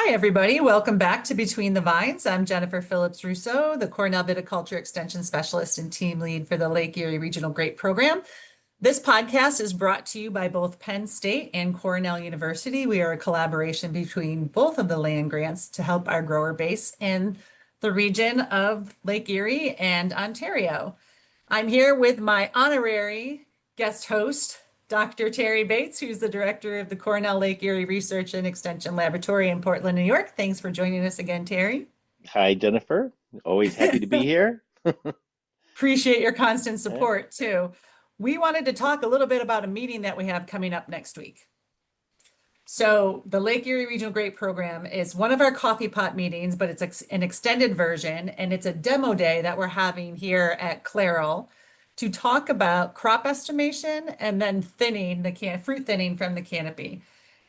Hi, everybody. Welcome back to Between the Vines. I'm Jennifer Phillips Russo, the Cornell Viticulture Extension Specialist and Team Lead for the Lake Erie Regional Grape Program. This podcast is brought to you by both Penn State and Cornell University. We are a collaboration between both of the land grants to help our grower base in the region of Lake Erie and Ontario. I'm here with my honorary guest host, Dr. Terry Bates, who's the director of the Cornell Lake Erie Research and Extension Laboratory in Portland, New York. Thanks for joining us again, Terry. Hi, Jennifer. Always happy to be here. Appreciate your constant Yeah. support too. We wanted to talk a little bit about a meeting that we have coming up next week. So the Lake Erie Regional Grape Program is one of our coffee pot meetings, but it's an extended version, and it's a demo day that we're having here at Clairol to talk about crop estimation and then thinning fruit thinning from the canopy.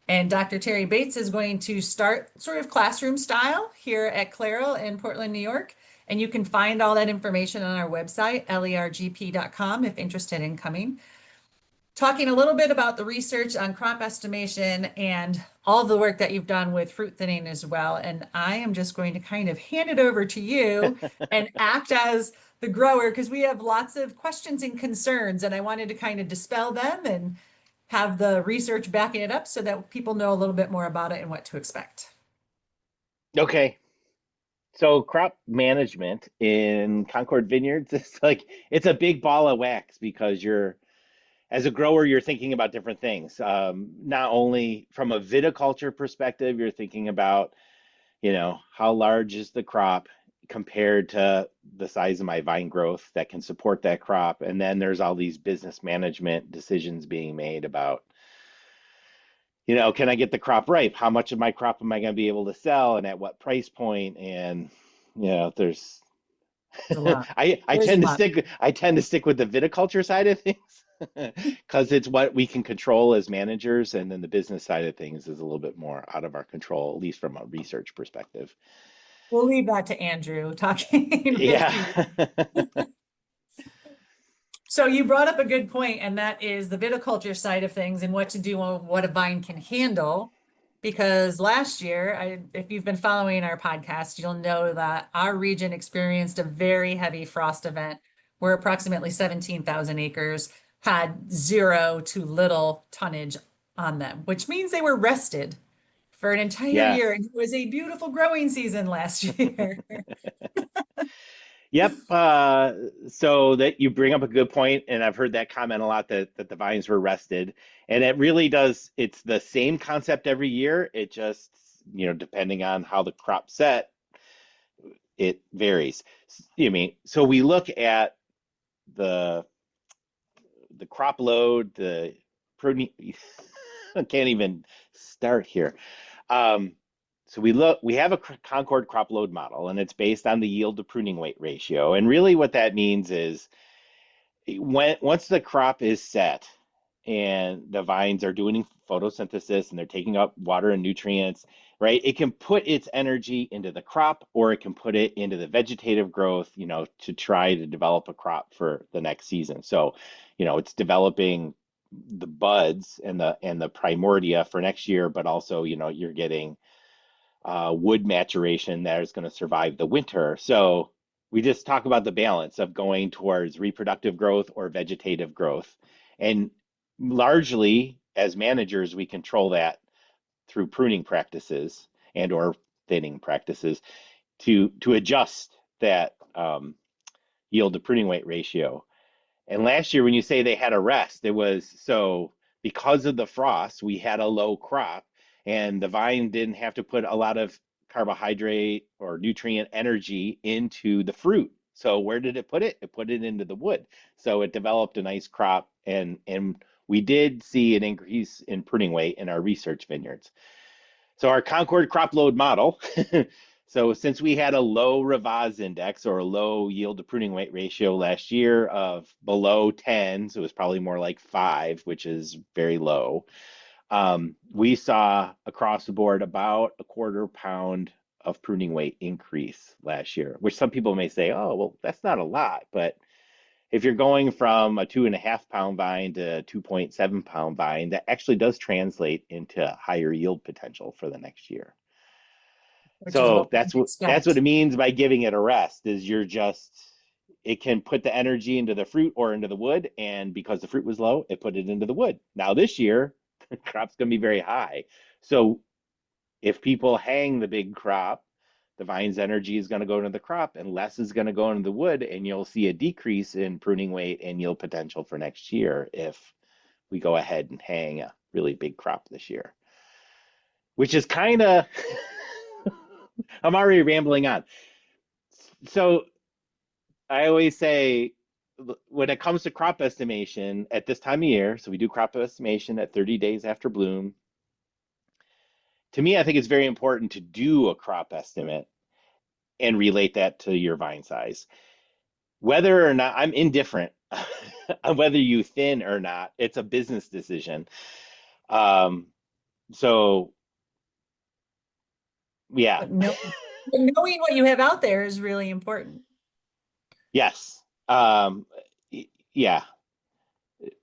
And Dr. Terry Bates is going to start sort of classroom style here at Clairol in Portland, New York. And you can find all that information on our website, lergp.com, if interested in coming. Talking a little bit about the research on crop estimation and all the work that you've done with fruit thinning as well. And I am just going to kind of hand it over to you and act as the grower because we have lots of questions and concerns, and I wanted to kind of dispel them and have the research backing it up so that people know a little bit more about it and what to expect. Okay. So crop management in Concord vineyards is it's a big ball of wax because as a grower, you're thinking about different things. Not only from a viticulture perspective, you're thinking about, how large is the crop compared to the size of my vine growth that can support that crop. And then there's all these business management decisions being made about, can I get the crop ripe? How much of my crop am I going to be able to sell and at what price point? And, there's There's a lot. I There's a tend to lot. stick with the viticulture side of things because it's what we can control as managers, and then the business side of things is a little bit more out of our control, at least from a research perspective. We'll leave that to Andrew talking with Yeah. you. So you brought up a good point, and that is the viticulture side of things and what to do on what a vine can handle. Because last year, if you've been following our podcast, you'll know that our region experienced a very heavy frost event where approximately 17,000 acres had zero to little tonnage on them, which means they were rested for an entire Yeah. year. And it was a beautiful growing season last year. Yep. So that you bring up a good point, and I've heard that comment a lot that the vines were rested, and it really does. It's the same concept every year. It just, depending on how the crop set, it varies. So we look at the crop load, the pruning. I can't even start here. Um, so we have a Concord crop load model, and it's based on the yield to pruning weight ratio. And really what that means is once the crop is set and the vines are doing photosynthesis and they're taking up water and nutrients, right? It can put its energy into the crop, or it can put it into the vegetative growth, to try to develop a crop for the next season. So, it's developing the buds and the primordia for next year, but also, you're getting wood maturation that is going to survive the winter. So we just talk about the balance of going towards reproductive growth or vegetative growth. And largely, as managers, we control that through pruning practices and or thinning practices to adjust that yield to pruning weight ratio. And last year, when you say they had a rest, it was so because of the frost, we had a low crop, and the vine didn't have to put a lot of carbohydrate or nutrient energy into the fruit. So where did it put it? It put it into the wood. So it developed a nice crop, and we did see an increase in pruning weight in our research vineyards. So our Concord crop load model. So since we had a low Rivaz index or a low yield to pruning weight ratio last year of below 10, so it was probably more like 5, which is very low. We saw across the board about a quarter pound of pruning weight increase last year, which some people may say, oh, well, that's not a lot. But if you're going from a 2.5 pound vine to a 2.7 pound vine, that actually does translate into higher yield potential for the next year. which is So what we that's what expect. it means by giving it a rest, is you're just, it can put the energy into the fruit or into the wood, and because the fruit was low, it put it into the wood. Now this year, the crop's going to be very high. So if people hang the big crop, the vine's energy is going to go into the crop and less is going to go into the wood, and you'll see a decrease in pruning weight and yield potential for next year if we go ahead and hang a really big crop this year, which is kind of, I'm already rambling on. So I always say, when it comes to crop estimation at this time of year, so we do crop estimation at 30 days after bloom. To me, I think it's very important to do a crop estimate and relate that to your vine size. Whether or not, I'm indifferent on whether you thin or not. It's a business decision. Um, so yeah, But knowing what you have out there is really important. yes, yeah,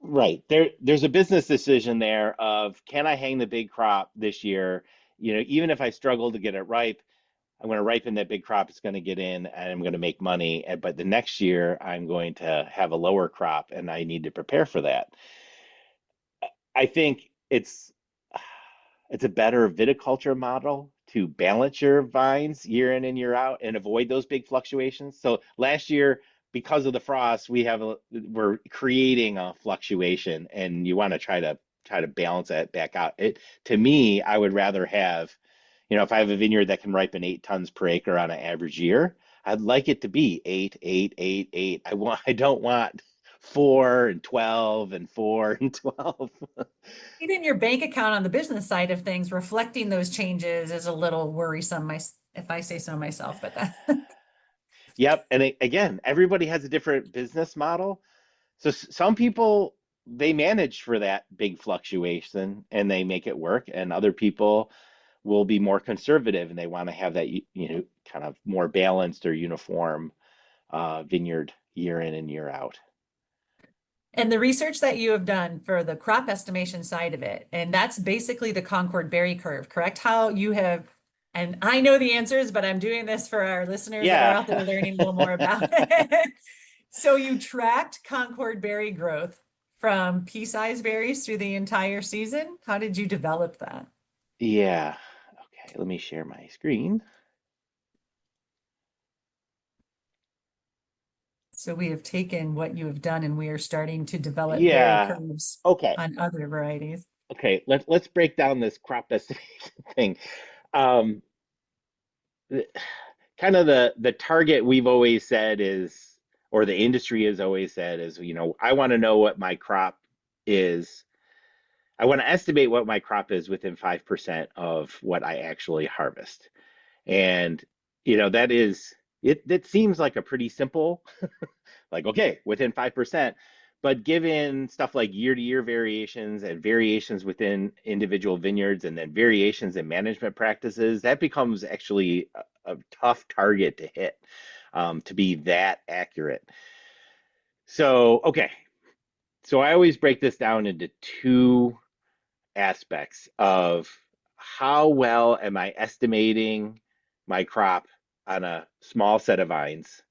right. There's a business decision there of, can I hang the big crop this year? Even if I struggle to get it ripe, I'm going to ripen that big crop. It's going to get in, and I'm going to make money. But the next year, I'm going to have a lower crop, and I need to prepare for that. I think it's a better viticulture model to balance your vines year in and year out and avoid those big fluctuations. So last year, because of the frost, we're creating a fluctuation, and you want to try to balance that back out. To me, I would rather have, if I have a vineyard that can ripen 8 tons per acre on an average year, I'd like it to be 8, 8, 8, 8. I don't want 4 and 12 and 4 and 12. Even your bank account on the business side of things, reflecting those changes is a little worrisome, if I say so myself, but that. Yep. And again, everybody has a different business model. So some people, they manage for that big fluctuation and they make it work, and other people will be more conservative and they want to have that, kind of more balanced or uniform vineyard year in and year out. And the research that you have done for the crop estimation side of it, and that's basically the Concord berry curve, correct? How you have, and I know the answers, but I'm doing this for our listeners that are Yeah. out there learning a little more about it. So you tracked Concord berry growth from pea-sized berries through the entire season. How did you develop that? Yeah. Okay, let me share my screen. So we have taken what you have done and we are starting to develop berry Yeah. curves Okay. on other varieties. Okay. Let's break down this crop estimation thing. Um, Kind of the target we've always said is, or the industry has always said is, I want to know what my crop is. I want to estimate what my crop is within 5% of what I actually harvest. And, that is, that seems like a pretty simple, like, okay, within 5%. But given stuff like year to year variations and variations within individual vineyards and then variations in management practices, that becomes actually a tough target to hit, to be that accurate. So, okay. So I always break this down into two aspects of, how well am I estimating my crop on a small set of vines,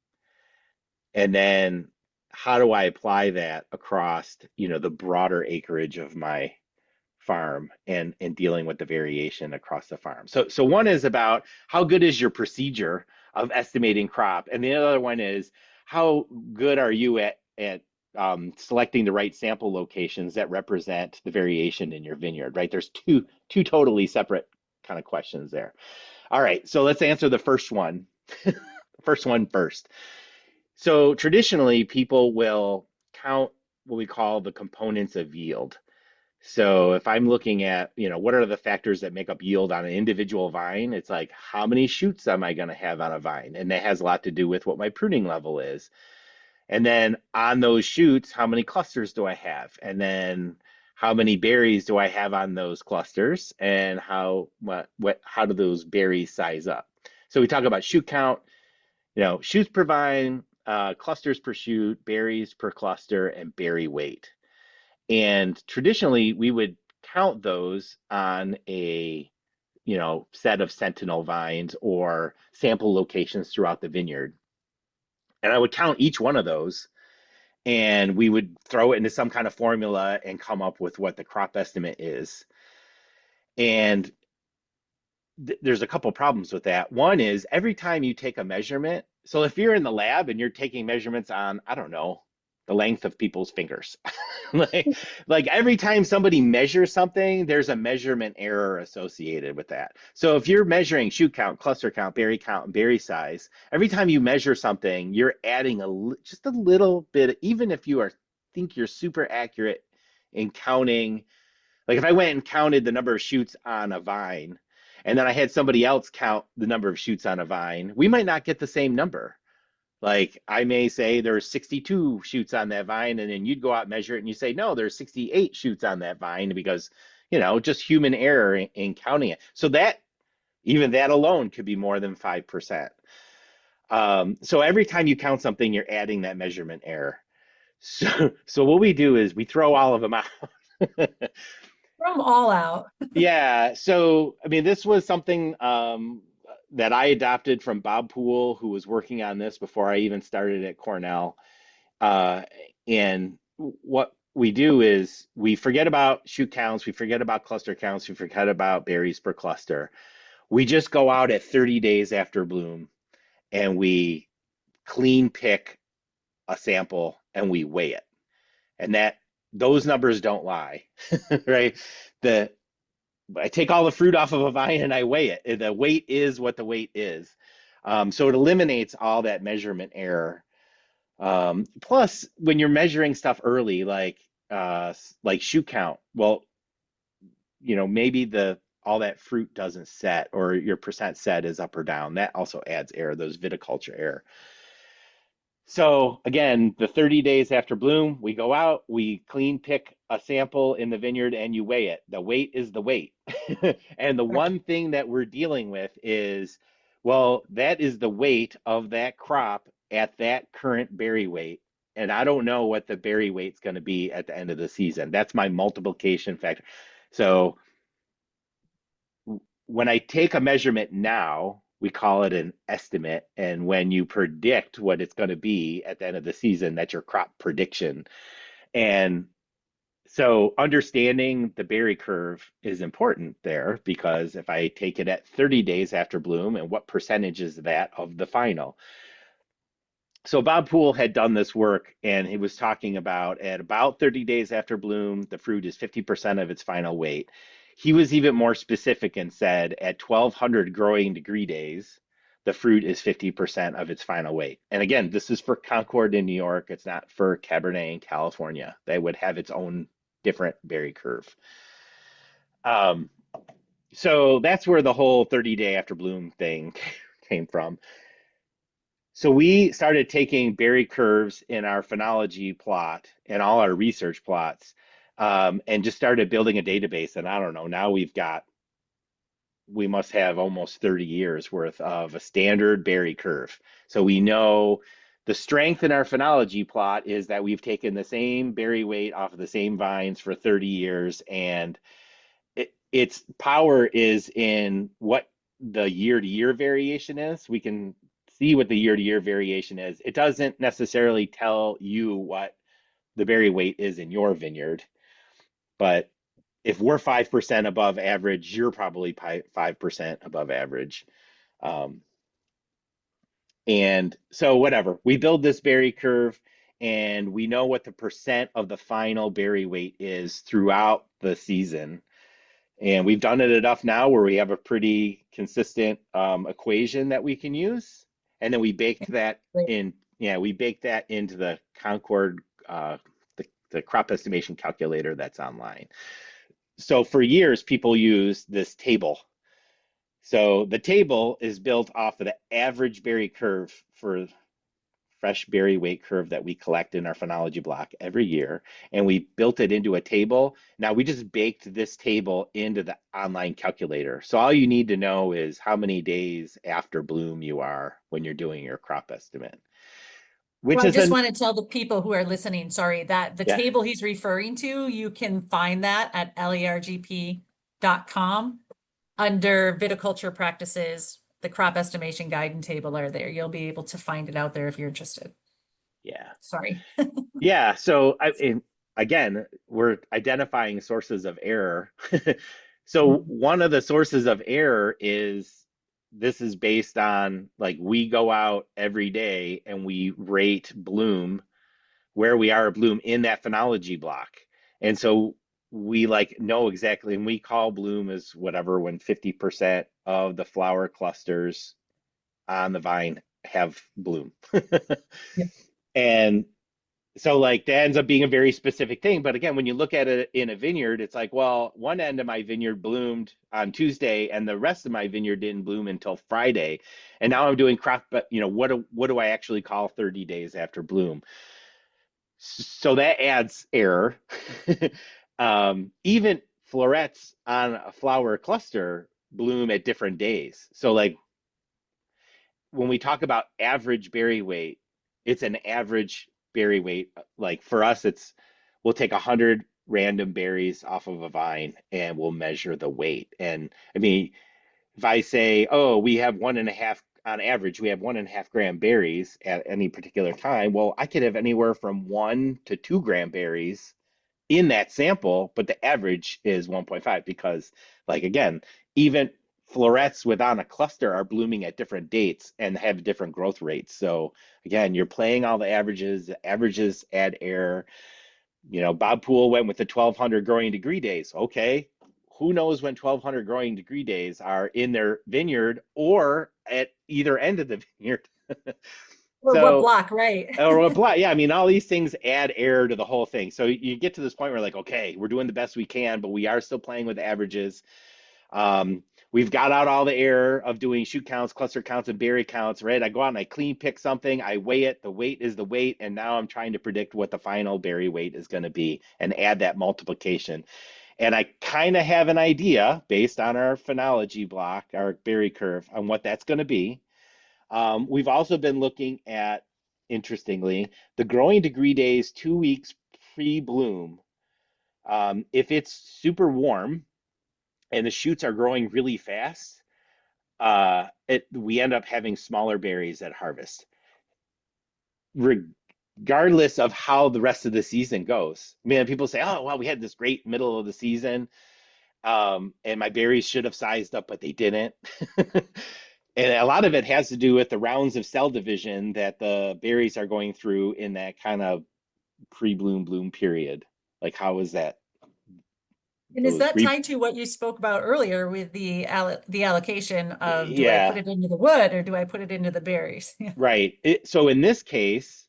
and then how do I apply that across, the broader acreage of my farm, and dealing with the variation across the farm. So one is about how good is your procedure of estimating crop, and the other one is, how good are you at selecting the right sample locations that represent the variation in your vineyard, right? There's two totally separate kind of questions there. All right, so let's answer the first one. First one first. So traditionally, people will count what we call the components of yield. So if I'm looking at, what are the factors that make up yield on an individual vine, it's like, how many shoots am I going to have on a vine? And that has a lot to do with what my pruning level is. And then on those shoots, how many clusters do I have? And then how many berries do I have on those clusters? And how do those berries size up? So we talk about shoot count, shoots per vine, clusters per shoot, berries per cluster, and berry weight. And traditionally, we would count those on a set of sentinel vines or sample locations throughout the vineyard. And I would count each one of those, and we would throw it into some kind of formula and come up with what the crop estimate is. And there's a couple problems with that. One is every time you take a measurement, so if you're in the lab and you're taking measurements on, I don't know, the length of people's fingers, like every time somebody measures something, there's a measurement error associated with that. So if you're measuring shoot count, cluster count, and berry size, every time you measure something, you're adding just a little bit, even if you think you're super accurate in counting. Like if I went and counted the number of shoots on a vine, and then I had somebody else count the number of shoots on a vine, we might not get the same number. Like I may say there's 62 shoots on that vine, and then you'd go out and measure it and you say, no, there's 68 shoots on that vine because, just human error in counting it. So even that alone could be more than 5%. So every time you count something, you're adding that measurement error. So what we do is we throw all of them out. Throw them all out. Yeah, so I mean, this was something that I adopted from Bob Poole, who was working on this before I even started at Cornell. Uh, and what we do is we forget about shoot counts, we forget about cluster counts, we forget about berries per cluster. We just go out at 30 days after bloom and we clean pick a sample and we weigh it. And those numbers don't lie, right? I take all the fruit off of a vine and I weigh it. The weight is what the weight is. So it eliminates all that measurement error. Plus, when you're measuring stuff early, like shoot count, well, maybe all that fruit doesn't set or your percent set is up or down. That also adds error, those viticulture error. So again, the 30 days after bloom, we go out, we clean pick a sample in the vineyard and you weigh it. The weight is the weight. And the one thing that we're dealing with is, well, that is the weight of that crop at that current berry weight. And I don't know what the berry weight's going to be at the end of the season. That's my multiplication factor. So when I take a measurement now, we call it an estimate. And when you predict what it's going to be at the end of the season, that's your crop prediction. And so understanding the berry curve is important there because if I take it at 30 days after bloom and what percentage is that of the final? So Bob Poole had done this work and he was talking about at about 30 days after bloom, the fruit is 50% of its final weight. He was even more specific and said at 1200 growing degree days, the fruit is 50% of its final weight. And again, this is for Concord in New York. It's not for Cabernet in California. They would have its own different berry curve. So that's where the whole 30-day after bloom thing came from. So we started taking berry curves in our phenology plot and all our research plots, and just started building a database. And I don't know, now we must have almost 30 years worth of a standard berry curve. So we know the strength in our phenology plot is that we've taken the same berry weight off of the same vines for 30 years, and its power is in what the year-to-year variation is. We can see what the year-to-year variation is. It doesn't necessarily tell you what the berry weight is in your vineyard, but if we're 5% above average, you're probably 5% above average. And so whatever, we build this berry curve and we know what the percent of the final berry weight is throughout the season. And we've done it enough now where we have a pretty consistent equation that we can use. And then we baked that in, we baked that into the Concord, the crop estimation calculator that's online. So for years, people use this table. So the table is built off of the average berry curve for fresh berry weight curve that we collect in our phenology block every year. And we built it into a table. Now we just baked this table into the online calculator. So all you need to know is how many days after bloom you are when you're doing your crop estimate. Well, I just want to tell the people who are listening, sorry, that the Yeah. table he's referring to, you can find that at lergp.com. under viticulture practices, the crop estimation guide and table are there. You'll be able to find it out there if you're interested. Yeah. Sorry. Yeah. So again, we're identifying sources of error. So one of the sources of error is this is based on like we go out every day and we rate bloom where we are at bloom in that phenology block. And so we like know exactly, and we call bloom as whatever when 50% of the flower clusters on the vine have bloom. Yeah. And so like that ends up being a very specific thing. But again, when you look at it in a vineyard, it's like, well, one end of my vineyard bloomed on Tuesday and the rest of my vineyard didn't bloom until Friday. And now I'm doing crop, but what do I actually call 30 days after bloom? So that adds error. Even florets on a flower cluster bloom at different days. So like when we talk about average berry weight, it's an average berry weight. Like for us, we'll take 100 random berries off of a vine and we'll measure the weight. And I mean, if I say, oh, we have 1.5 on average, we have 1.5 gram berries at any particular time. Well, I could have anywhere from 1 to 2 gram berries in that sample, but the average is 1.5 because, like, again, even florets within a cluster are blooming at different dates and have different growth rates. So, again, you're playing all the averages add error. Bob Poole went with the 1200 growing degree days. Okay, who knows when 1200 growing degree days are in their vineyard or at either end of the vineyard. Or what So, block, right? or apply. Yeah, I mean, all these things add error to the whole thing. So you get to this point where like, okay, we're doing the best we can, but we are still playing with averages. Um, we've got out all the error of doing shoot counts, cluster counts, and berry counts, right? I go out and I clean pick something, I weigh it, the weight is the weight, and now I'm trying to predict what the final berry weight is going to be and add that multiplication. And I kind of have an idea based on our phenology block, our berry curve, on what that's going to be. We've also been looking at, interestingly, the growing degree days 2 weeks pre-bloom. If it's super warm and the shoots are growing really fast, we end up having smaller berries at harvest, regardless of how the rest of the season goes. I mean, people say, "Oh, well, we had this great middle of the season, and my berries should have sized up, but they didn't." And a lot of it has to do with the rounds of cell division that the berries are going through in that kind of pre-bloom bloom period. Like how is that And is those that tied to what you spoke about earlier with the allocation of do I put yeah, it into the wood or do I put it into the berries? right. So in this case,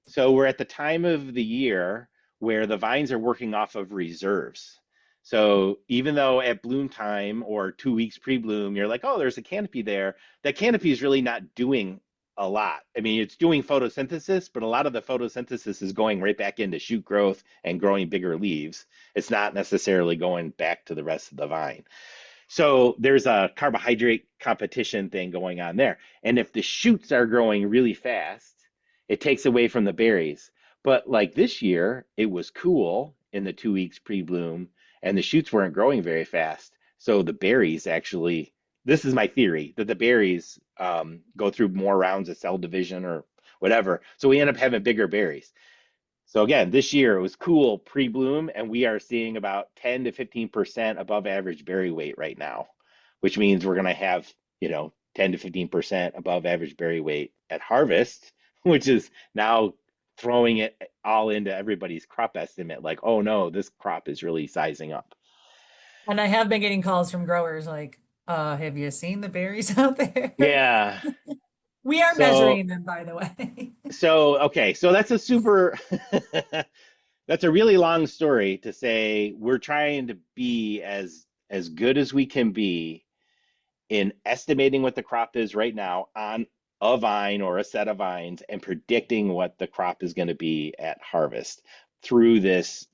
so we're at the time of the year where the vines are working off of reserves. So even though at bloom time or 2 weeks pre-bloom, you're like, oh, there's a canopy there, that canopy is really not doing a lot. I mean, it's doing photosynthesis, but a lot of the photosynthesis is going right back into shoot growth and growing bigger leaves. It's not necessarily going back to the rest of the vine. So there's a carbohydrate competition thing going on there. And if the shoots are growing really fast, it takes away from the berries. But like this year, it was cool in the 2 weeks pre-bloom, and the shoots weren't growing very fast. So the berries actually, this is my theory, that the berries go through more rounds of cell division or whatever. So we end up having bigger berries. So again, this year it was cool pre-bloom, and we are seeing about 10 to 15% above average berry weight right now, which means we're going to have, 10 to 15% above average berry weight at harvest, which is now throwing it all into everybody's crop estimate. Like, oh no, this crop is really sizing up. And I have been getting calls from growers like, have you seen the berries out there? Yeah. We are So, measuring them, by the way. okay. So that's a super, that's a really long story to say we're trying to be as good as we can be in estimating what the crop is right now on a vine or a set of vines and predicting what the crop is going to be at harvest through these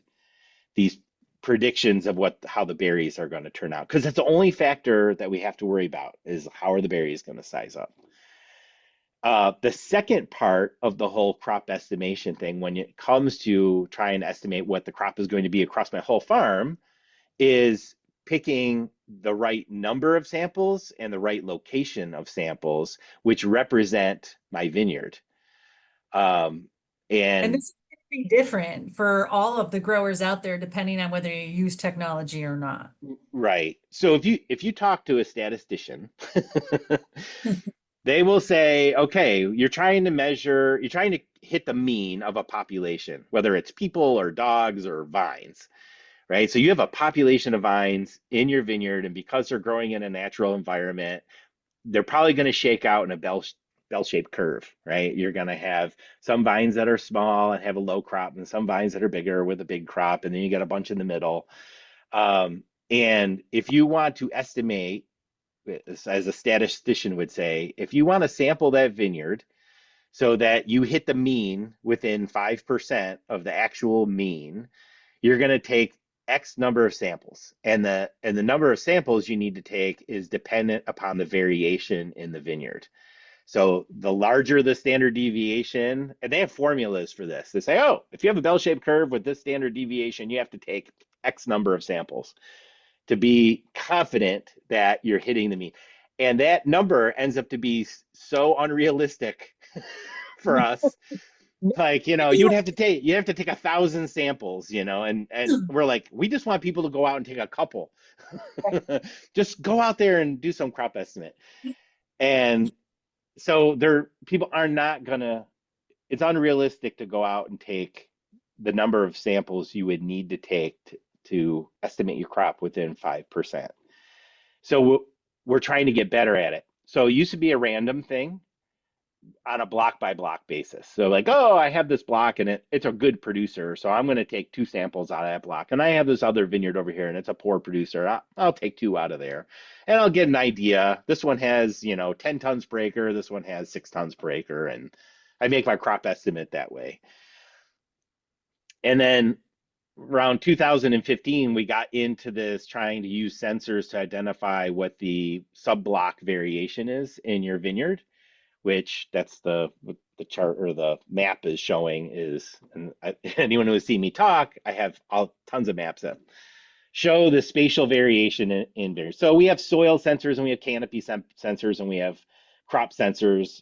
predictions of how the berries are going to turn out, because it's the only factor that we have to worry about is how are the berries going to size up. The second part of the whole crop estimation thing, when it comes to trying to estimate what the crop is going to be across my whole farm, is picking the right number of samples and the right location of samples, which represent my vineyard. Um, And and this is going to be different for all of the growers out there, depending on whether you use technology or not. right. So if you talk to a statistician, they will say, okay, you're trying to hit the mean of a population, whether it's people or dogs or vines, right? So you have a population of vines in your vineyard, and because they're growing in a natural environment, they're probably going to shake out in a bell-shaped curve, right? You're going to have some vines that are small and have a low crop, and some vines that are bigger with a big crop, and then you got a bunch in the middle. And if you want to estimate, as a statistician would say, if you want to sample that vineyard so that you hit the mean within 5% of the actual mean, you're going to take X number of samples. And the number of samples you need to take is dependent upon the variation in the vineyard. So the larger the standard deviation, and they have formulas for this. They say, oh, if you have a bell-shaped curve with this standard deviation, you have to take X number of samples to be confident that you're hitting the mean. And that number ends up to be so unrealistic for us. Like, you have to take 1,000 samples, and we're like, we just want people to go out and take a couple. Just go out there and do some crop estimate. And so people are not gonna, it's unrealistic to go out and take the number of samples you would need to take to estimate your crop within 5%. So we're trying to get better at it. So it used to be a random thing on a block by block basis. So like, oh, I have this block and it's a good producer, so I'm going to take 2 samples out of that block. And I have this other vineyard over here and it's a poor producer. I'll take 2 out of there, and I'll get an idea. This one has 10 tons per acre. This one has 6 tons per acre, and I make my crop estimate that way. And then around 2015, we got into this trying to use sensors to identify what the sub-block variation is in your vineyard, which that's what the chart or the map is showing is, and anyone who has seen me talk, I have tons of maps that show the spatial variation in vineyards. So we have soil sensors and we have canopy sensors and we have crop sensors,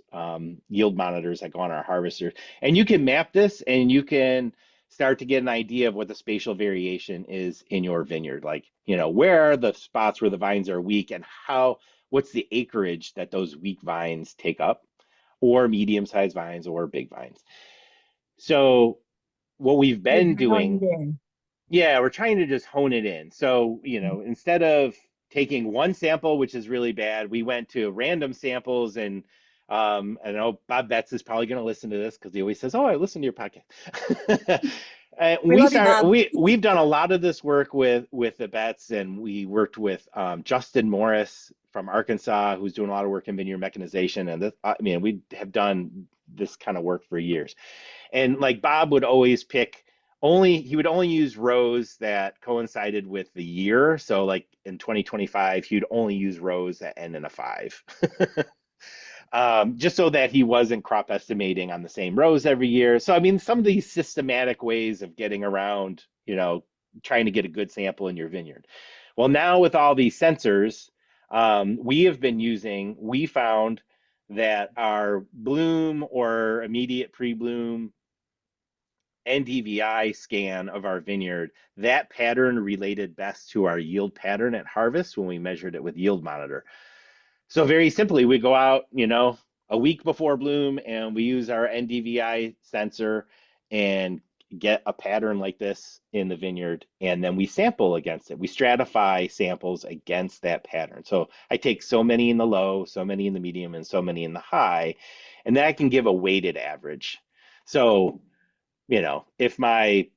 yield monitors that go on our harvesters. And you can map this and you can start to get an idea of what the spatial variation is in your vineyard. Like, where are the spots where the vines are weak and what's the acreage that those weak vines take up, or medium-sized vines or big vines. So what we've You're been dialing doing, it in. yeah, we're trying to just hone it in. So, instead of taking one sample, which is really bad, we went to random samples. And I know Bob Betts is probably going to listen to this because he always says, "Oh, I listen to your podcast." We love you, Bob. We've done a lot of this work with the Betts, and we worked with Justin Morris from Arkansas, who's doing a lot of work in vineyard mechanization. And this, we have done this kind of work for years. And like Bob would always he would only use rows that coincided with the year. So like in 2025, he would only use rows that end in a 5. Just so that he wasn't crop estimating on the same rows every year. So, some of these systematic ways of getting around, trying to get a good sample in your vineyard. Well, now with all these sensors, we found that our bloom or immediate pre-bloom NDVI scan of our vineyard, that pattern related best to our yield pattern at harvest when we measured it with yield monitor. So very simply, we go out, a week before bloom and we use our NDVI sensor and get a pattern like this in the vineyard, and then we sample against it. We stratify samples against that pattern. So I take so many in the low, so many in the medium, and so many in the high, and then I can give a weighted average. So, if my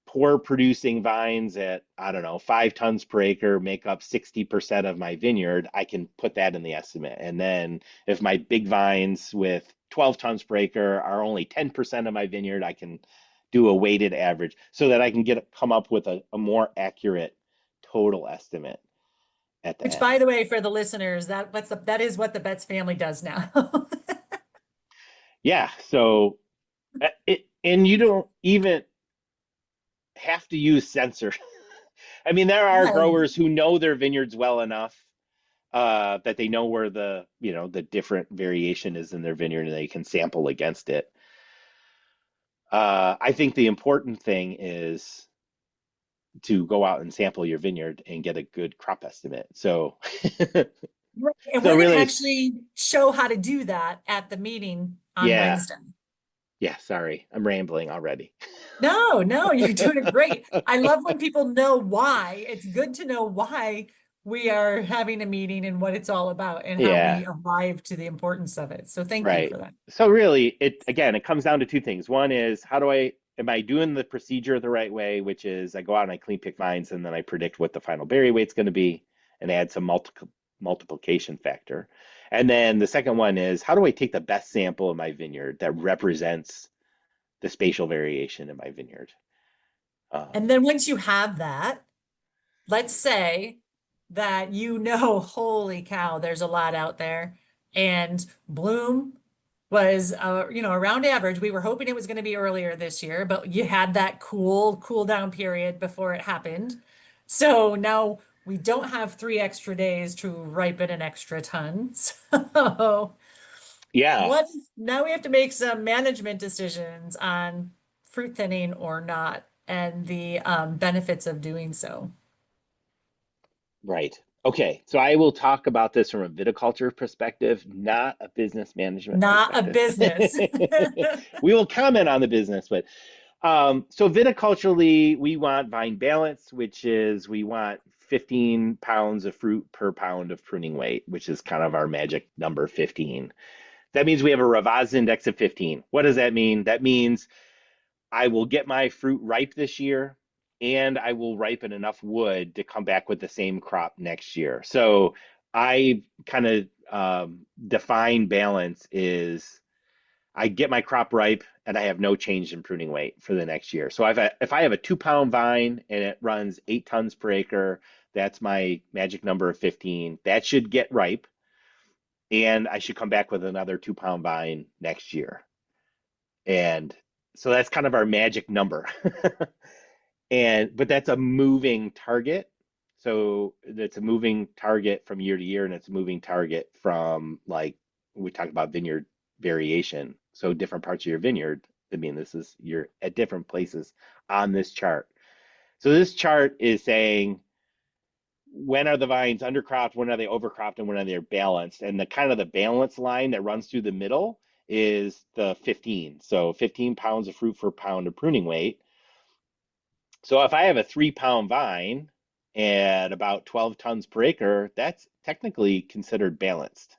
poor producing vines at, I don't know, 5 tons per acre make up 60% of my vineyard, I can put that in the estimate. And then if my big vines with 12 tons per acre are only 10% of my vineyard, I can do a weighted average so that I can come up with a more accurate total estimate at the Which, end. by the way, for the listeners, that is what the Betts family does now. Yeah. So and you don't even have to use sensor. I mean, there are Yeah, growers who know their vineyards well enough that they know where the different variation is in their vineyard and they can sample against it. I think the important thing is to go out and sample your vineyard and get a good crop estimate. So, right. And so we're going to really, actually show how to do that at the meeting on yeah, Wednesday. yeah, sorry, I'm rambling already. No, no, you're doing it great. I love when people know why. It's good to know why we are having a meeting and what it's all about and how Yeah, we arrive to the importance of it. So thank you right. for that. So really, it comes down to two things. One is am I doing the procedure the right way, which is I go out and I clean pick vines and then I predict what the final berry weight's going to be and add some multiplication factor. And then the second one is how do I take the best sample of my vineyard that represents the spatial variation in my vineyard? And Um, then once you have that, let's say that holy cow, there's a lot out there. And bloom was, around average. We were hoping it was going to be earlier this year, but you had that cool down period before it happened. So now we don't have 3 extra days to ripen an extra ton. So yeah, now we have to make some management decisions on fruit thinning or not, and the benefits of doing so. right. Okay, so I will talk about this from a viticulture perspective, not a business management Not a perspective. business. We will comment on the business, but so viticulturally, we want vine balance, which is we want 15 pounds of fruit per pound of pruning weight, which is kind of our magic number 15. That means we have a Ravaz index of 15. What does that mean? That means I will get my fruit ripe this year and I will ripen enough wood to come back with the same crop next year. So I kind of define balance is I get my crop ripe and I have no change in pruning weight for the next year. So if I have a 2 pound vine and it runs 8 tons per acre, that's my magic number of 15. That should get ripe and I should come back with another 2 pound vine next year. And so that's kind of our magic number. But that's a moving target. So it's a moving target from year to year, and it's a moving target from like we talked about vineyard variation. So different parts of your vineyard. I mean, you're at different places on this chart. So this chart is saying when are the vines undercropped, when are they overcropped, and when are they balanced? And the kind of the balance line that runs through the middle is the 15. So 15 pounds of fruit per pound of pruning weight. So if I have a 3 pound vine at about 12 tons per acre, that's technically considered balanced.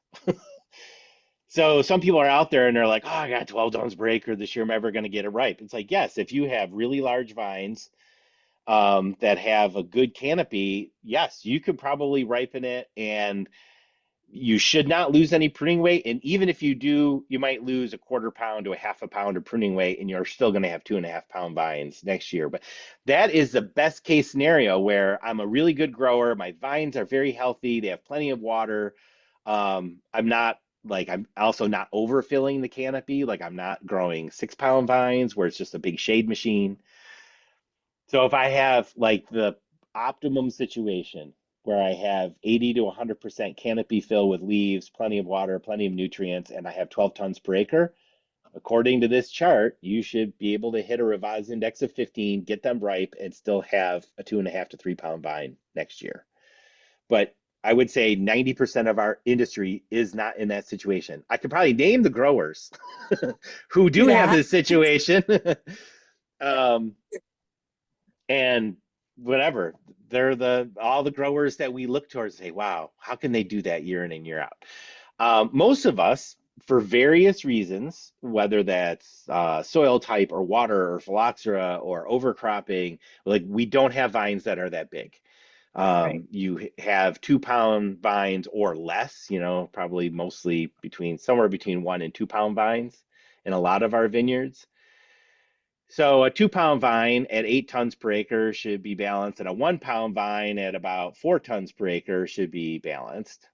So some people are out there and they're like, oh, I got 12 tons per acre this year. I'm ever going to get it ripe. It's like, yes, if you have really large vines that have a good canopy, yes, you could probably ripen it and you should not lose any pruning weight. And even if you do, you might lose a 1/4 pound to a 1/2 pound of pruning weight, and you're still going to have 2.5 pound vines next year. But that is the best case scenario where I'm a really good grower. My vines are very healthy. They have plenty of water. I'm also not overfilling the canopy. Like I'm not growing 6 pound vines where it's just a big shade machine. So if I have like the optimum situation where I have 80 to 100% canopy fill with leaves, plenty of water, plenty of nutrients, and I have 12 tons per acre, according to this chart, you should be able to hit a revised index of 15, get them ripe, and still have a 2.5 to 3 pound vine next year. But I would say 90% of our industry is not in that situation. I could probably name the growers who do have Yeah. this situation. um, and whatever they're all the growers that we look towards and say wow, how can they do that year in and year out? Most of us for various reasons, whether that's soil type or water or phylloxera or overcropping, like we don't have vines that are that big. Right. You have 2 pound vines or less, probably mostly somewhere between 1 and 2 pound vines in a lot of our vineyards. So a 2 pound vine at 8 tons per acre should be balanced, and a 1 pound vine at about 4 tons per acre should be balanced.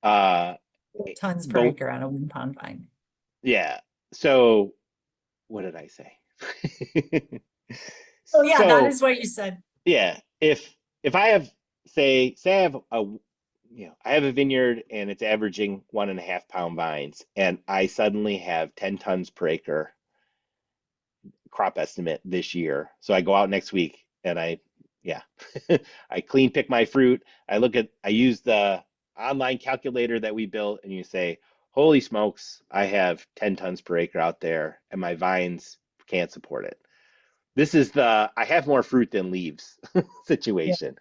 Uh, 4 tons per but acre on a 1 pound vine. yeah, so what did I say? Oh yeah, that So is what you said. Yeah, if I have say I have a I have a vineyard and it's averaging 1.5 pound vines, and I suddenly have 10 tons per acre crop estimate this year. So I go out next week and yeah, I clean pick my fruit. I use the online calculator that we built, and you say, holy smokes, I have 10 tons per acre out there, and my vines can't support it. This is the I have more fruit than leaves Yeah. situation.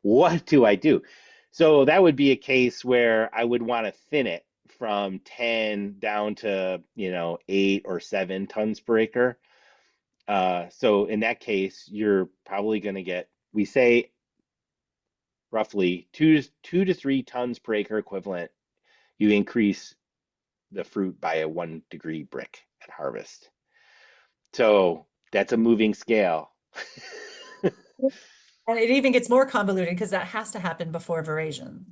What do I do? So that would be a case where I would want to thin it from 10 down to, 8 or 7 tons per acre. So in that case, you're probably going to get, we say roughly 2 to 3 tons per acre equivalent. You increase the fruit by a 1 degree brick at harvest. So that's a moving scale. And it even gets more convoluted because that has to happen before veraison.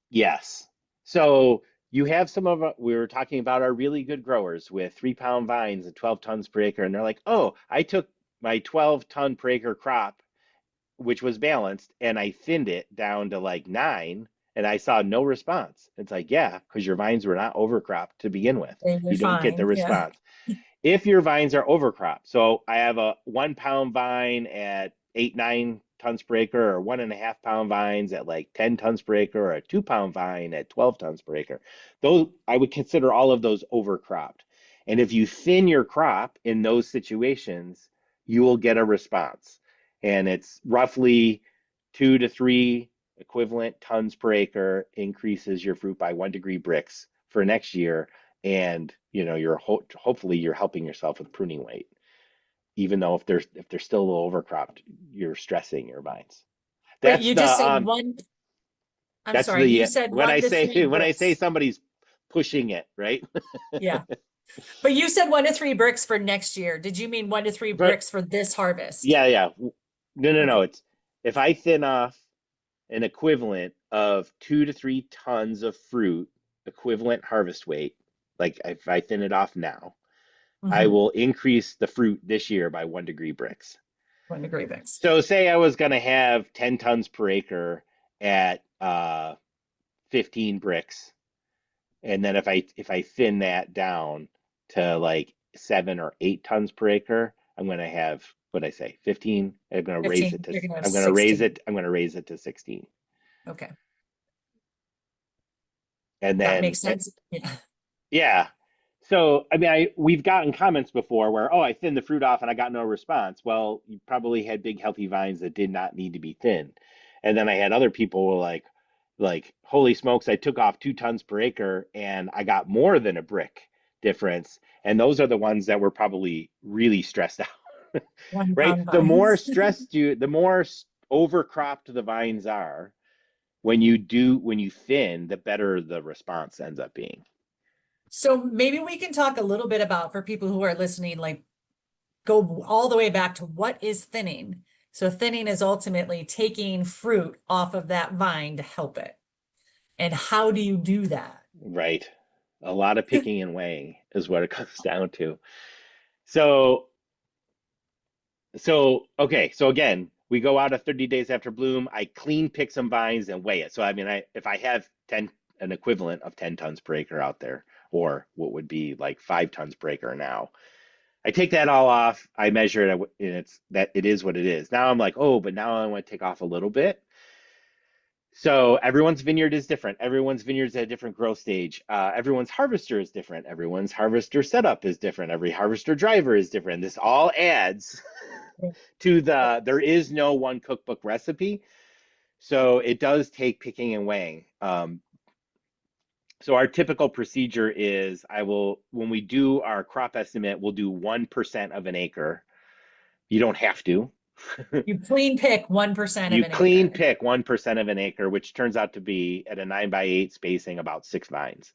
Yes. So you have we were talking about our really good growers with 3 pound vines and 12 tons per acre. And they're like, oh, I took my 12-ton per acre crop, which was balanced, and I thinned it down to like 9, and I saw no response. It's like, yeah, because your vines were not overcropped to begin with. And you're You don't get the fine. Yeah. response. If your vines are overcropped, so I have a 1 pound vine at 8, 9 tons per acre, or 1.5 pound vines at like 10 tons per acre, or a 2 pound vine at 12 tons per acre, those I would consider all of those overcropped. And if you thin your crop in those situations, you will get a response. And it's roughly 2 to 3 equivalent tons per acre increases your fruit by 1 degree bricks for next year, and hopefully you're helping yourself with pruning weight, even though if they're still a little overcropped, you're stressing your vines. But that's you the just said um one, I'm that's sorry, you the said 1 to 3 when I say bricks. somebody's pushing it, right? Yeah. But you said 1 to 3 bricks for next year. Did you mean 1 to 3 But bricks for this harvest? yeah, no, Okay. it's if I thin off an equivalent of 2 to 3 tons of fruit, equivalent harvest weight, like if I thin it off now, I Hmm. will increase the fruit this year by 1 degree bricks. 1 degree bricks. So say I was going to have 10 tons per acre at 15 bricks, and then if I thin that down to like 7 or 8 tons per acre, I'm going to have, what I say, 15. I'm going to raise it 15. to You're gonna have I'm going to raise 16. it I'm going to raise it to 16. Okay. And That then makes sense. Yeah. yeah. So, I mean, we've gotten comments before where, oh, I thinned the fruit off and I got no response. Well, you probably had big, healthy vines that did not need to be thinned. And then I had other people were like, holy smokes, I took off 2 tons per acre and I got more than a brick difference. And those are the ones that were probably really stressed out, One right? pound The more vines. stressed the more overcropped the vines are, when you thin, the better the response ends up being. So maybe we can talk a little bit about, for people who are listening, like go all the way back to what is thinning. So thinning is ultimately taking fruit off of that vine to help it. And how do you do that? Right. A lot of picking and weighing is what it comes down to. So, okay. So again, we go out at 30 days after bloom. I clean pick some vines and weigh it. So I mean, if I have an equivalent of 10 tons per acre out there, or what would be like 5 tons per acre now, I take that all off. I measure it, and it is what it is. Now I'm like, oh, but now I want to take off a little bit. So everyone's vineyard is different. Everyone's vineyard's at a different growth stage. Everyone's harvester is different. Everyone's harvester setup is different. Every harvester driver is different. This all adds to there is no one cookbook recipe. So it does take picking and weighing. So our typical procedure is when we do our crop estimate, we'll do 1% of an acre. You don't have to. You clean pick 1% of You an clean acre. pick 1% of an acre, which turns out to be at a 9 by 8 spacing about 6 vines.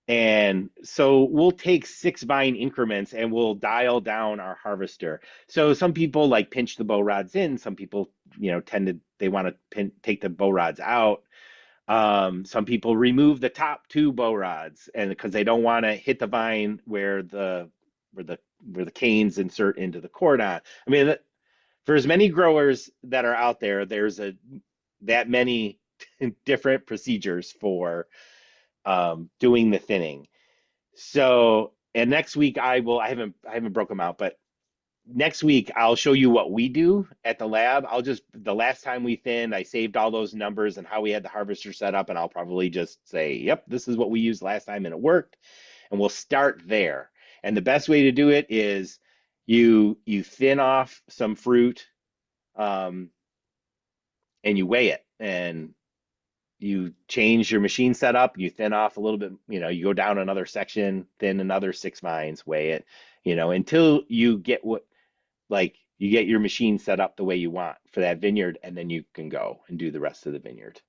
And so we'll take 6 vine increments and we'll dial down our harvester. So some people like pinch the bow rods in. Some people, they want to take the bow rods out. Some people remove the top 2 bow rods, and because they don't want to hit the vine where the canes insert into the cordon. I mean, for as many growers that are out there, there's that many different procedures for doing the thinning. So, and next week I haven't broke them out, but next week I'll show you what we do at the lab. The last time we thinned, I saved all those numbers and how we had the harvester set up, and I'll probably just say, yep, this is what we used last time and it worked. And we'll start there. And the best way to do it is you thin off some fruit, um, and you weigh it, and you change your machine setup, you thin off a little bit, you go down another section, thin another 6 vines, weigh it, until you get you get your machine set up the way you want for that vineyard, and then you can go and do the rest of the vineyard.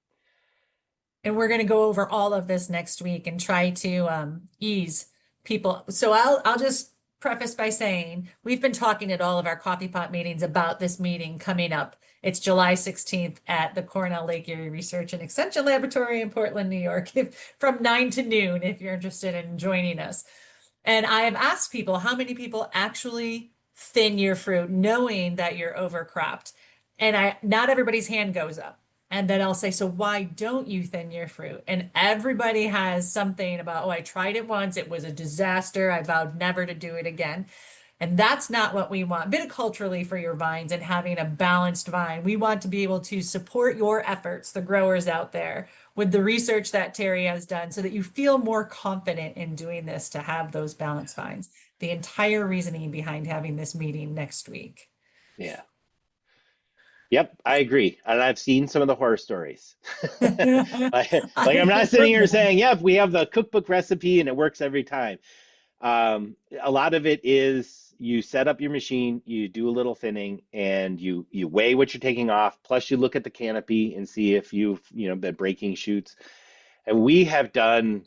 And we're going to go over all of this next week and try to ease people. So I'll just preface by saying we've been talking at all of our coffee pot meetings about this meeting coming up. It's July 16th at the Cornell Lake Erie Research and Extension Laboratory in Portland, New York, from 9 to noon, if you're interested in joining us. And I have asked people how many people actually thin your fruit knowing that you're overcropped. And not everybody's hand goes up. And then I'll say, so why don't you thin your fruit? And everybody has something about, oh, I tried it once. It was a disaster. I vowed never to do it again. And that's not what we want viticulturally for your vines and having a balanced vine. We want to be able to support your efforts, the growers out there, with the research that Terry has done so that you feel more confident in doing this to have those balanced vines. The entire reasoning behind having this meeting next week. Yeah. Yep, I agree. And I've seen some of the horror stories. Like I'm not I've sitting heard here them. saying, yep, we have the cookbook recipe and it works every time. A lot of it is you set up your machine, you do a little thinning, and you weigh what you're taking off. Plus, you look at the canopy and see if you've been breaking shoots. And we have done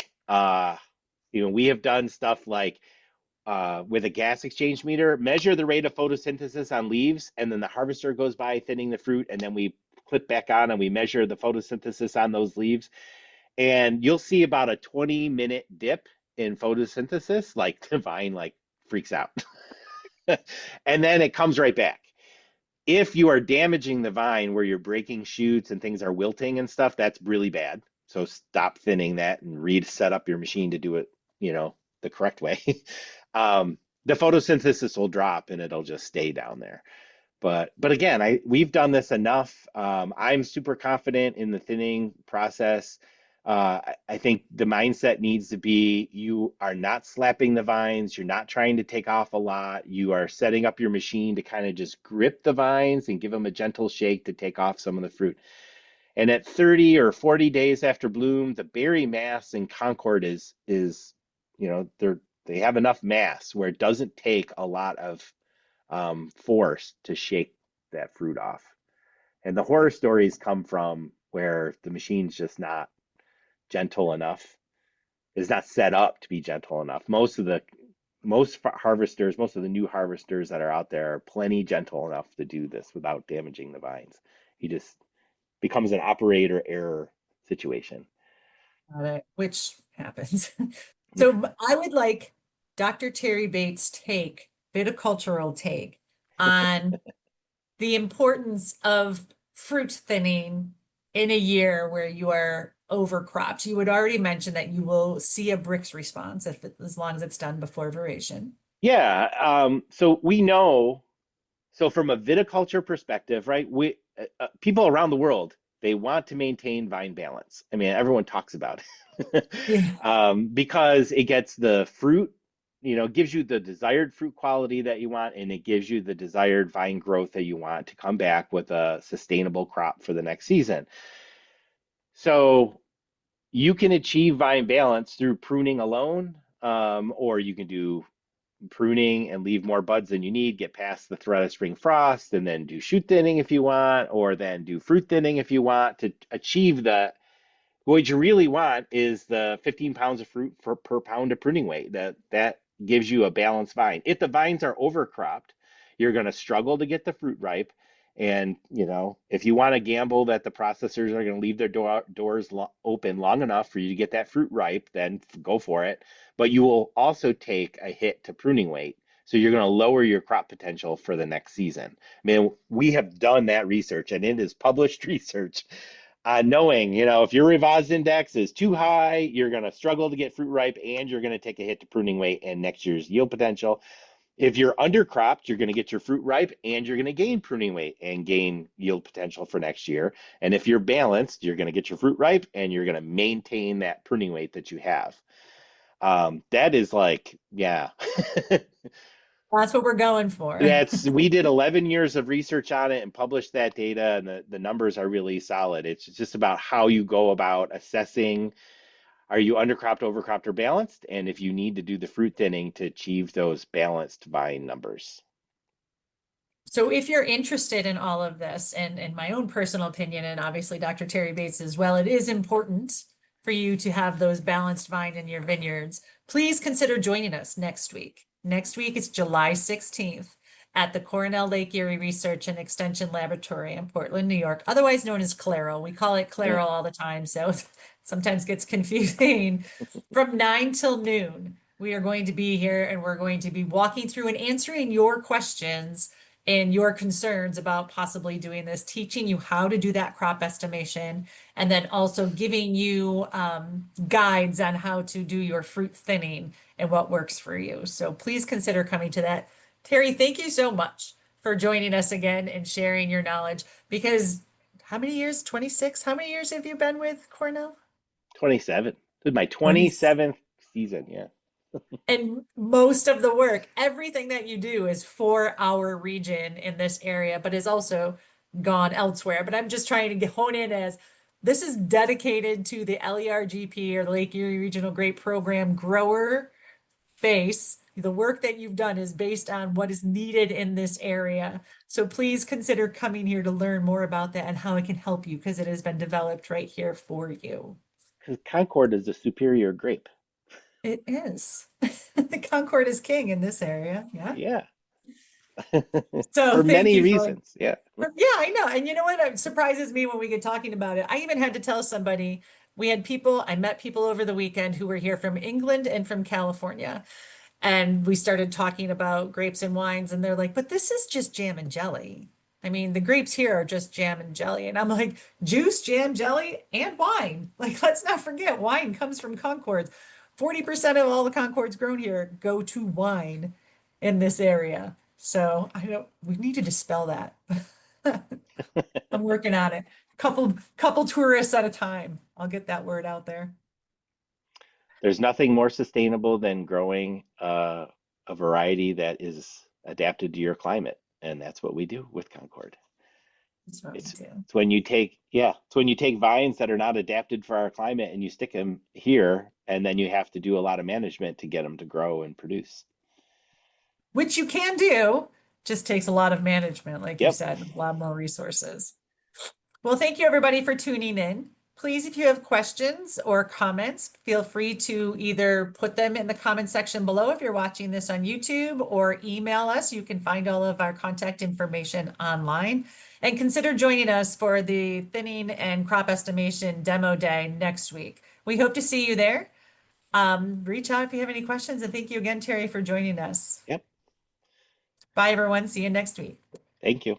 stuff like with a gas exchange meter, measure the rate of photosynthesis on leaves, and then the harvester goes by thinning the fruit, and then we clip back on and we measure the photosynthesis on those leaves. And you'll see about a 20-minute dip in photosynthesis, like the vine freaks out. And then it comes right back. If you are damaging the vine where you're breaking shoots and things are wilting and stuff, that's really bad. So stop thinning that and reset up your machine to do it, the correct way. The photosynthesis will drop and it'll just stay down there. But again, we've done this enough. I'm super confident in the thinning process. I think the mindset needs to be you are not slapping the vines, you're not trying to take off a lot, you are setting up your machine to kind of just grip the vines and give them a gentle shake to take off some of the fruit. And at 30 or 40 days after bloom, the berry mass in Concord is they have enough mass where it doesn't take a lot of force to shake that fruit off. And the horror stories come from where the machine's just not gentle enough, is not set up to be gentle enough. Most of the new harvesters that are out there are plenty gentle enough to do this without damaging the vines. He just becomes an operator error situation. Got it, which happens. Yeah. So I would like Dr. Terry Bates' viticultural take on the importance of fruit thinning in a year where you are overcropped. You would already mention that you will see a Brix response as long as it's done before vibration. Yeah. So we know, so from a viticulture perspective, right? People around the world, they want to maintain vine balance. I mean, everyone talks about it Yeah. because it gets the fruit, gives you the desired fruit quality that you want, and it gives you the desired vine growth that you want to come back with a sustainable crop for the next season. So you can achieve vine balance through pruning alone, or you can do pruning and leave more buds than you need, get past the threat of spring frost, and then do shoot thinning if you want, or then do fruit thinning if you want to achieve the. What you really want is the 15 pounds of fruit per pound of pruning weight. That gives you a balanced vine. If the vines are overcropped, you're going to struggle to get the fruit ripe. And if you want to gamble that the processors are going to leave their doors open long enough for you to get that fruit ripe, then go for it. But you will also take a hit to pruning weight So you're going to lower your crop potential for the next season. I mean, we have done that research and it is published research knowing, if your revised index is too high, you're going to struggle to get fruit ripe and you're going to take a hit to pruning weight and next year's yield potential. If you're undercropped, you're going to get your fruit ripe and you're going to gain pruning weight and gain yield potential for next year. And if you're balanced, you're going to get your fruit ripe and you're going to maintain that pruning weight that you have. That is like, yeah. That's what we're going for. We did 11 years of research on it and published that data, and the numbers are really solid. It's just about how you go about assessing, are you undercropped, overcropped, or balanced? And if you need to do the fruit thinning to achieve those balanced vine numbers. So if you're interested in all of this, and in my own personal opinion, and obviously Dr. Terry Bates as well, it is important for you to have those balanced vine in your vineyards. Please consider joining us next week. Next week is July 16th at the Cornell Lake Erie Research and Extension Laboratory in Portland, New York, otherwise known as Claro. We call it Claro all the time, so sometimes gets confusing. From 9 till noon, we are going to be here and we're going to be walking through and answering your questions and your concerns about possibly doing this, teaching you how to do that crop estimation, and then also giving you guides on how to do your fruit thinning and what works for you. So please consider coming to that. Terry, thank you so much for joining us again and sharing your knowledge, because how many years? 26? How many years have you been with Cornell? 27. This is my 20. 27th season. Yeah. And most of the work, everything that you do is for our region in this area, but is also gone elsewhere. But I'm just trying to hone in as this is dedicated to the LERGP, or the Lake Erie Regional Grape Program grower base. The work that you've done is based on what is needed in this area. So please consider coming here to learn more about that and how it can help you, because it has been developed right here for you. Because Concord is a superior grape. It is. The Concord is king in this area. Yeah. Yeah. So For thank many you for, reasons. Yeah. yeah, I know. And you know what? It surprises me when we get talking about it. I even had to tell somebody, I met people over the weekend who were here from England and from California. And we started talking about grapes and wines, and they're like, but this is just jam and jelly. I mean, the grapes here are just jam and jelly. And I'm like, juice, jam, jelly, and wine. Like, let's not forget, wine comes from Concords. 40% of all the Concords grown here go to wine in this area. So we need to dispel that. I'm working on it. Couple tourists at a time. I'll get that word out there. There's nothing more sustainable than growing a variety that is adapted to your climate. And that's what we do with Concord. That's what we It's, do. it's when you take vines that are not adapted for our climate and you stick them here, and then you have to do a lot of management to get them to grow and produce. Which you can do, just takes a lot of management, like you Yep. said, a lot more resources. Well, thank you everybody for tuning in. Please, if you have questions or comments, feel free to either put them in the comment section below if you're watching this on YouTube, or email us. You can find all of our contact information online. And consider joining us for the thinning and crop estimation demo day next week. We hope to see you there. Reach out if you have any questions, and thank you again, Terry, for joining us. Yep. Bye, everyone. See you next week. Thank you.